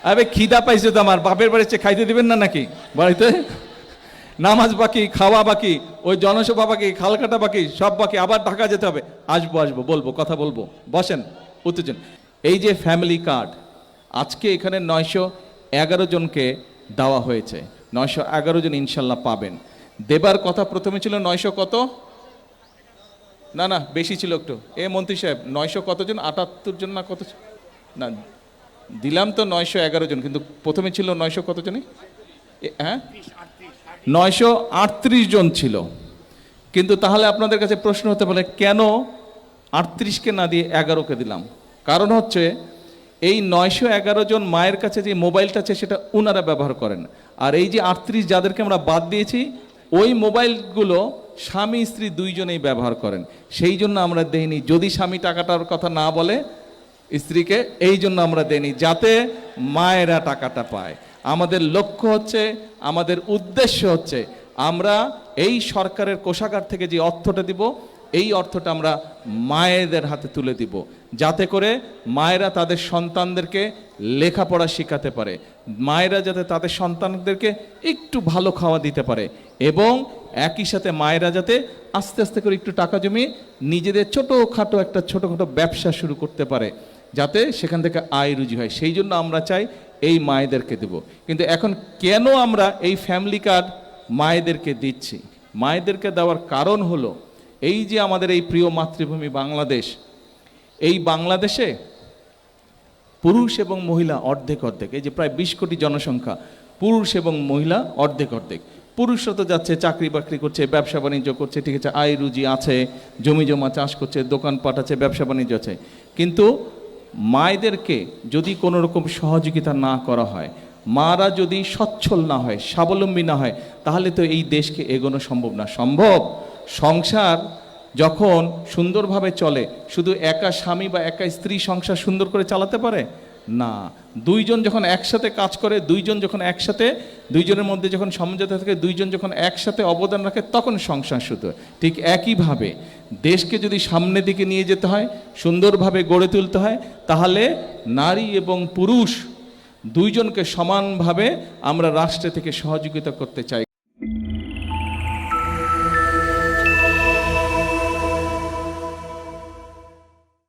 আরে খিদা পাইছে তো আমার, বাপের বাড়িতে খাইতে দিবেন না নাকি? বাড়িতে নামাজ বাকি, খাওয়া বাকি, ওই জনসভা বাকি, খালকাটা বাকি, সব বাকি, আবার ঢাকা যেতে হবে। আসবো আসবো, বলবো, কথা বলবো, বসেন। উত্তেজন। এই যে ফ্যামিলি কার্ড আজকে এখানে 911 জনকে দেওয়া হয়েছে। 911 জন ইনশাল্লাহ পাবেন। দেবার কথা প্রথমে ছিল 900 কত, না না বেশি ছিল একটু। এ মন্ত্রী সাহেব 900 কতজন, 78 জন না কত? না দিলাম তো 911 জন, কিন্তু প্রথমে ছিল 900 কত জনই? হ্যাঁ 938 জন ছিল। কিন্তু তাহলে আপনাদের কাছে প্রশ্ন হতে পারে কেন 38কে না দিয়ে 11কে দিলাম? কারণ হচ্ছে এই 911 জন মায়ের কাছে যে মোবাইলটা আছে সেটা ওনারা ব্যবহার করেন, আর এই যে 38 যাদেরকে আমরা বাদ দিয়েছি ওই মোবাইলগুলো স্বামী স্ত্রী দুইজনেই ব্যবহার করেন। সেই জন্য আমরা দেইনি, যদি স্বামী টাকাটার কথা না বলে স্ত্রীকে, এই জন্য আমরা দেইনি যাতে মায়েরা টাকাটা পায়। আমাদের লক্ষ্য হচ্ছে, আমাদের উদ্দেশ্য হচ্ছে আমরা এই সরকারের কোষাগার থেকে যে অর্থটা দিব এই অর্থটা আমরা মায়েদের হাতে তুলে দিব, যাতে করে মায়েরা তাদের সন্তানদেরকে লেখাপড়া শেখাতে পারে, মায়েরা যাতে তাদের সন্তানদেরকে একটু ভালো খাওয়া দিতে পারে, এবং একই সাথে মায়েরা যাতে আস্তে আস্তে করে একটু টাকা জমিয়ে নিজেদের ছোটোখাটো একটা ছোটোখাটো ব্যবসা শুরু করতে পারে, যাতে সেখান থেকে আয় রুজি হয়। সেই জন্য আমরা চাই এই মায়েদেরকে দেব। কিন্তু এখন কেন আমরা এই ফ্যামিলি কার্ড মায়েদেরকে দিচ্ছি? মায়েদেরকে দেওয়ার কারণ হলো এই যে আমাদের এই প্রিয় মাতৃভূমি বাংলাদেশ, এই বাংলাদেশে পুরুষ এবং মহিলা অর্ধেক অর্ধেক, এই যে প্রায় 20 কোটি জনসংখ্যা, পুরুষ এবং মহিলা অর্ধেক অর্ধেক। পুরুষরা তো যাচ্ছে চাকরি বাকরি করছে, ব্যবসা বাণিজ্য করছে, ঠিক আছে, আয় রুজি আছে, জমি জমা চাষ করছে, দোকানপাট আছে, ব্যবসা বাণিজ্য আছে। কিন্তু মায়েদেরকে যদি কোনো রকম সহযোগিতা না করা হয়, মারা যদি সচ্ছল না হয়, স্বাবলম্বী না হয়, তাহলে তো এই দেশকে এগোনো সম্ভব না। সম্ভব? সংসার যখন সুন্দরভাবে চলে, শুধু একা স্বামী বা একা স্ত্রী সংসার সুন্দর করে চালাতে পারে না। দুইজন যখন একসাথে কাজ করে, দুইজন যখন একসাথে, দুইজনের মধ্যে যখন সমঝোতা থাকে, দুইজন যখন একসাথে অবদান রাখে, তখন সংসার শুরু হয়। ঠিক একইভাবে দেশকে যদি সামনের দিকে নিয়ে যেতে হয়, সুন্দরভাবে গড়ে তুলতে হয়, তাহলে নারী এবং পুরুষ দুইজনকে সমানভাবে আমরা রাষ্ট্র থেকে সহযোগিতা করতে চাই।